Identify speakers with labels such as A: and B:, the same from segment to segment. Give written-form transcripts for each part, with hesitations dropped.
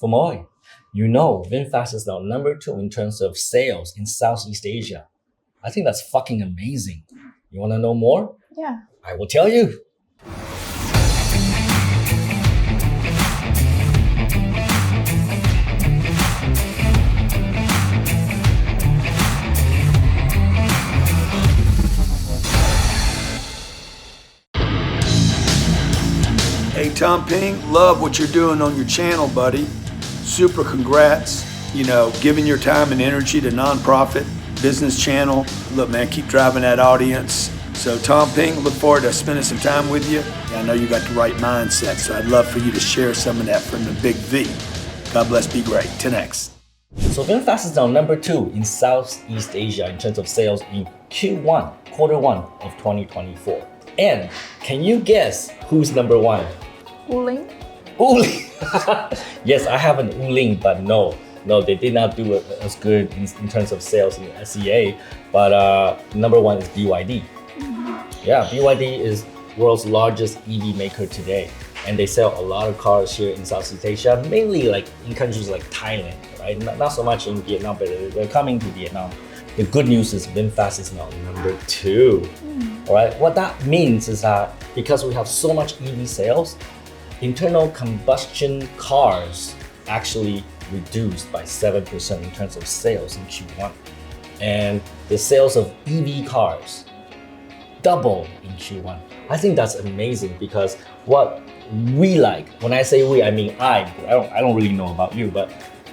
A: Fumoy, you know VinFast is now number 2 in terms of sales in Southeast Asia. I think that's fucking amazing. You want to know more?
B: Yeah.
A: I will tell you.
C: Hey, Tom Peng, love what you're doing on your channel, buddy. Super congrats. You know, giving your time and energy to nonprofit business channel. Look, man, keep driving that audience. So, Tom Peng, look forward to spending some time with you. I know you got the right mindset, so I'd love for you to share some of that from the big V. God bless, be great. 10X.
A: So VinFast is now number 2 in Southeast Asia in terms of sales in Q1, quarter 1 of 2024. And can you guess who's number 1?
B: Wuling.
A: Wuling. Yes, I have an Wuling, but no, they did not do it as good in terms of sales in SEA. But number 1 is BYD. Yeah, BYD is world's largest EV maker today, and they sell a lot of cars here in Southeast Asia, mainly like in countries like Thailand, right? Not so much in Vietnam, but they're coming to Vietnam. The good news is VinFast is now number 2. All right, what that means is that because we have so much EV sales, internal combustion cars actually reduced by 7% in terms of sales in Q1. And the sales of EV cars doubled in Q1. I think that's amazing because what we like, when I say we, I mean I don't really know about you, but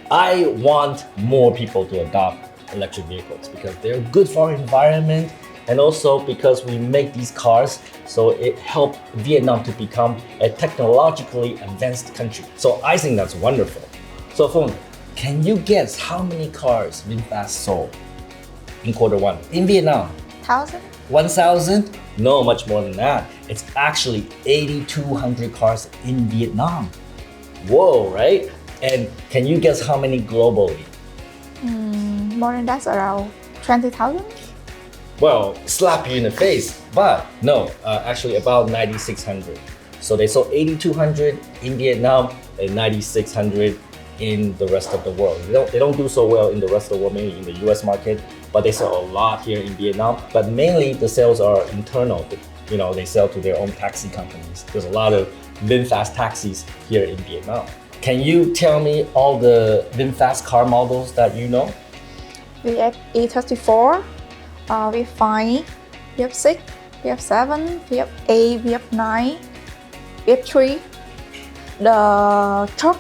A: I want more people to adopt electric vehicles because they're good for our environment, and also because we make these cars, so it helped Vietnam to become a technologically advanced country. So I think that's wonderful. So Phung, can you guess how many cars VinFast sold in quarter 1 in Vietnam?
B: 1,000?
A: 1,000? No, much more than that. It's actually 8,200 cars in Vietnam. Whoa, right? And can you guess how many globally?
B: More than that, around 20,000?
A: Well, slap you in the face, but no, actually about 9,600. So they sold 8,200 in Vietnam and 9,600 in the rest of the world. They don't do so well in the rest of the world, mainly in the US market, but they sell a lot here in Vietnam. But mainly the sales are internal. You know, they sell to their own taxi companies. There's a lot of VinFast taxis here in Vietnam. Can you tell me all the VinFast car models that you know?
B: We have E34, we have 5, we have 6, we have 7, we have 8, we have 9, we have 3. The truck.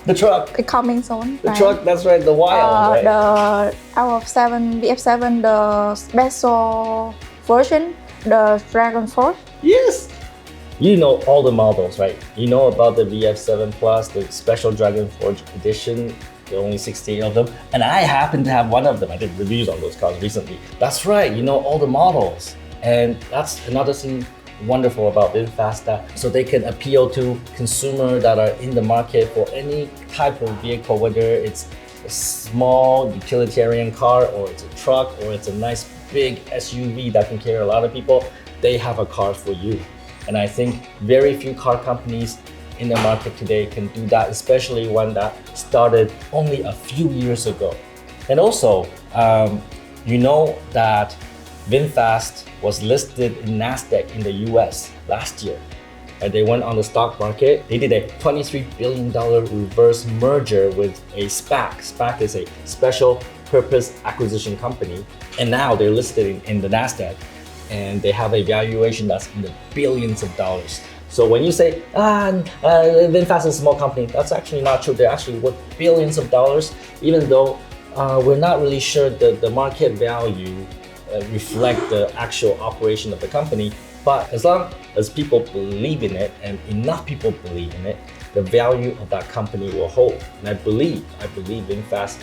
A: The truck.
B: It's coming soon.
A: The truck, that's right, the wild, right?
B: The out of 7, we have 7, the special version, the Dragon Force.
A: Yes. You know all the models, right? You know about the VF7 Plus, the special Dragon Forge edition. There are only 68 of them. And I happen to have one of them. I did reviews on those cars recently. That's right, you know all the models. And that's another thing wonderful about VinFast, that so they can appeal to consumers that are in the market for any type of vehicle, whether it's a small utilitarian car or it's a truck or it's a nice big SUV that can carry a lot of people. They have a car for you. And I think very few car companies in the market today can do that, especially one that started only a few years ago. And also, you know that VinFast was listed in NASDAQ in the US last year. And they went on the stock market. They did a $23 billion reverse merger with a SPAC. SPAC is a special purpose acquisition company. And now they're listed in the NASDAQ. And they have a valuation that's in the billions of dollars. So when you say, VinFast is a small company, that's actually not true. They're actually worth billions of dollars, even though we're not really sure the market value reflect the actual operation of the company. But as long as people believe in it and enough people believe in it, the value of that company will hold. And I believe VinFast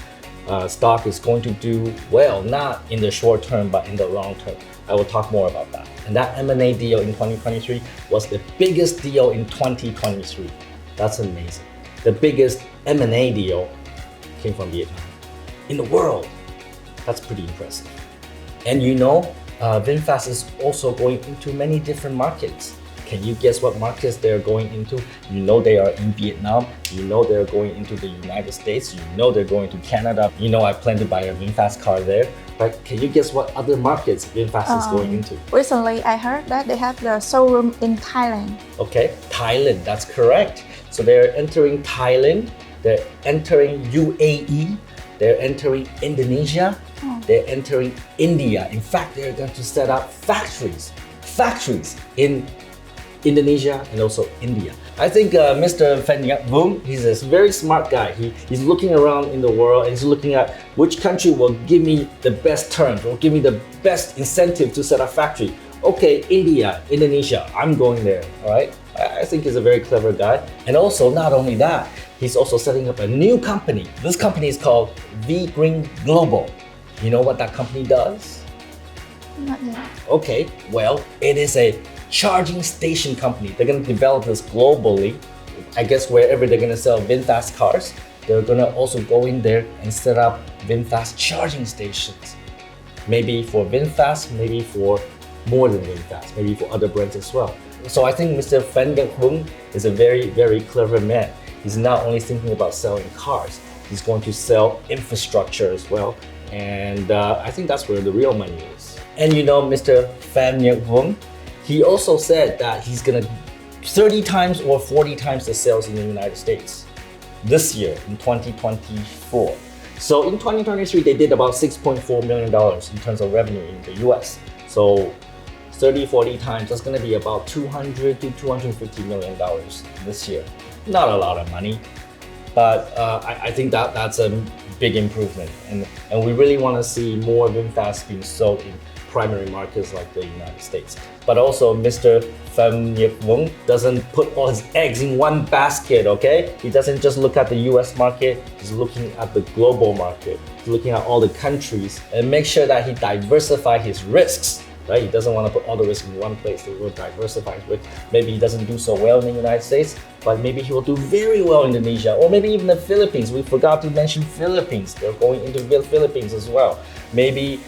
A: stock is going to do well, not in the short term, but in the long term. I will talk more about that. And that M&A deal in 2023 was the biggest deal in 2023. That's amazing. The biggest M&A deal came from Vietnam in the world. That's pretty impressive. And you know, VinFast is also going into many different markets. Can you guess what markets they're going into? You know they are in Vietnam. You know they're going into the United States. You know they're going to Canada. You know I plan to buy a VinFast car there. Right? Can you guess what other markets VinFast is going into?
B: Recently, I heard that they have the showroom in Thailand.
A: Okay, Thailand, that's correct. So they're entering Thailand, they're entering UAE, they're entering Indonesia, they're entering India. In fact, they're going to set up factories in Indonesia and also India. I think Mr. Phen Vuong, he's a very smart guy. He's looking around in the world and he's looking at which country will give me the best terms, will give me the best incentive to set up factory. Okay, India, Indonesia, I'm going there, all right? I think he's a very clever guy. And also, not only that, he's also setting up a new company. This company is called Vingroup. You know what that company does?
B: Not yet.
A: Okay, well, it is a charging station company. They're going to develop this globally. I guess wherever they're going to sell VinFast cars, they're going to also go in there and set up VinFast charging stations. Maybe for VinFast, maybe for more than VinFast, maybe for other brands as well. So I think Mr. Phen Vuong is a very, very clever man. He's not only thinking about selling cars, he's going to sell infrastructure as well. And I think that's where the real money is. And you know, Mr. Phen Vuong, he also said that he's gonna 30 times or 40 times the sales in the United States this year in 2024. So in 2023, they did about $6.4 million in terms of revenue in the US. So 30, 40 times, that's gonna be about $200 to $250 million this year. Not a lot of money, but I think that's a big improvement. And we really wanna see more VinFast being sold in primary markets like the United States. But also Mr. Phen Vuong doesn't put all his eggs in one basket, okay? He doesn't just look at the US market, he's looking at the global market. He's looking at all the countries and make sure that he diversifies his risks, right? He doesn't want to put all the risk in one place. He will diversify his risk. Maybe he doesn't do so well in the United States, but maybe he will do very well in Indonesia, or maybe even the Philippines. We forgot to mention Philippines. They're going into the Philippines as well. Maybe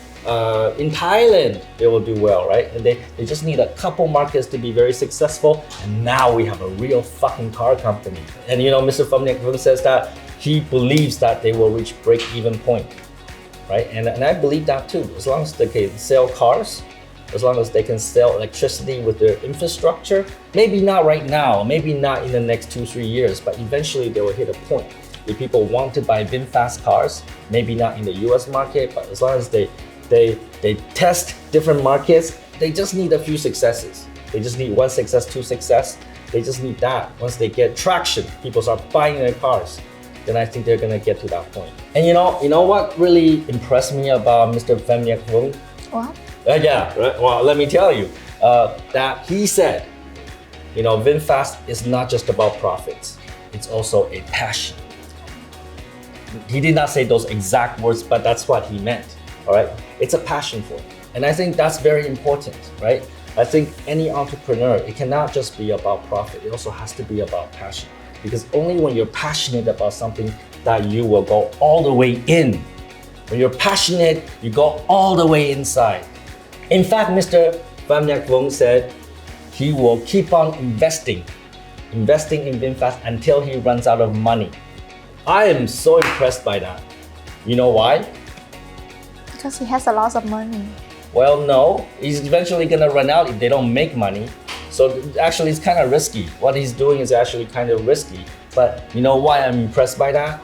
A: in Thailand, they will do well, right? And they just need a couple markets to be very successful. And now we have a real fucking car company. And you know, Mr. Phen Vuong says that he believes that they will reach break-even point, right? And I believe that too. As long as they can sell cars, as long as they can sell electricity with their infrastructure, maybe not right now, maybe not in the next 2-3 years, but eventually they will hit a point. If people want to buy VinFast cars, maybe not in the US market, but as long as they test different markets, they just need a few successes. They just need 1 success, 2 success. They just need that. Once they get traction, people start buying their cars, then I think they're gonna get to that point. And you know what really impressed me about Mr. Phen Vuong?
B: What?
A: Yeah, right. Well, let me tell you that he said, you know, VinFast is not just about profits. It's also a passion. He did not say those exact words, but that's what he meant. All right, it's a passion for him. And I think that's very important, right? I think any entrepreneur, it cannot just be about profit. It also has to be about passion. Because only when you're passionate about something that you will go all the way in. When you're passionate, you go all the way inside. In fact, Mr. Phen Vuong said he will keep on investing in VinFast until he runs out of money. I am so impressed by that. You know why?
B: Because he has a lot of money.
A: Well, no, he's eventually gonna run out if they don't make money. So actually it's kind of risky. What he's doing is actually kind of risky. But you know why I'm impressed by that?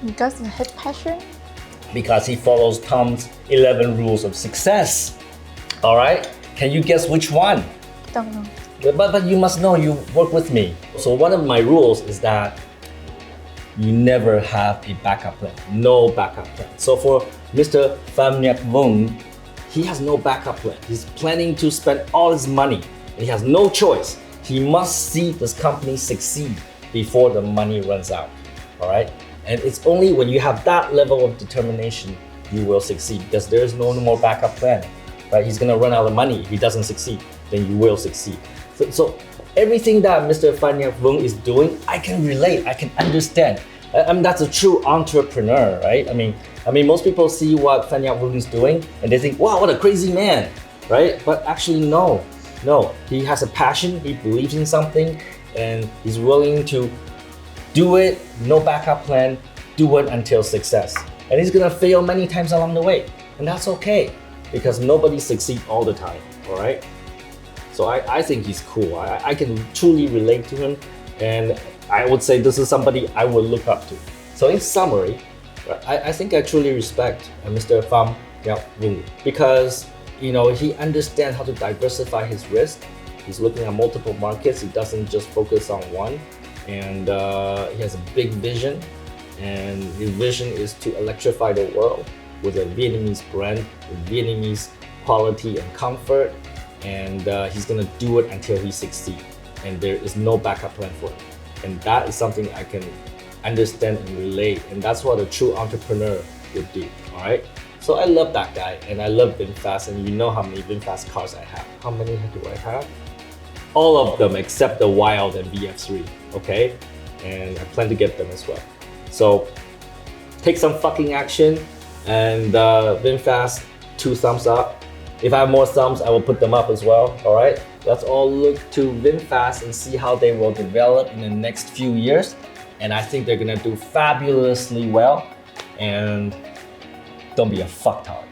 B: Because of his passion.
A: Because he follows Tom's 11 rules of success. All right, can you guess which one?
B: Don't know.
A: But you must know, you work with me. So one of my rules is that you never have a backup plan, no backup plan. So for Mr. Phen Vuong, he has no backup plan. He's planning to spend all his money. He has no choice. He must see this company succeed before the money runs out, all right? And it's only when you have that level of determination, you will succeed, because there is no more backup plan, right? He's gonna run out of money. If he doesn't succeed, then you will succeed. So everything that Mr. Phen Vuong is doing, I can relate, I can understand. I mean, that's a true entrepreneur, right? I mean, most people see what Phen Vuong is doing and they think, wow, what a crazy man, right? But actually, no. No, he has a passion, he believes in something, and he's willing to do it, no backup plan, do it until success. And he's gonna fail many times along the way. And that's okay, because nobody succeeds all the time, all right? So I think he's cool. I can truly relate to him, and I would say this is somebody I would look up to. So in summary, I think I truly respect Mr. Pham Vingroup because he understands how to diversify his risk. He's looking at multiple markets. He doesn't just focus on one, and he has a big vision. And his vision is to electrify the world with a Vietnamese brand, with Vietnamese quality and comfort. And he's gonna do it until he succeeds. And there is no backup plan for him. And that is something I can understand and relate. And that's what a true entrepreneur would do, all right? So I love that guy, and I love VinFast, and you know how many VinFast cars I have. How many do I have? All of them except the Wild and VF3, okay? And I plan to get them as well. So take some fucking action, and VinFast, 2 thumbs up. If I have more thumbs, I will put them up as well, all right? Let's all look to VinFast and see how they will develop in the next few years. And I think they're gonna do fabulously well. And don't be a fucktard.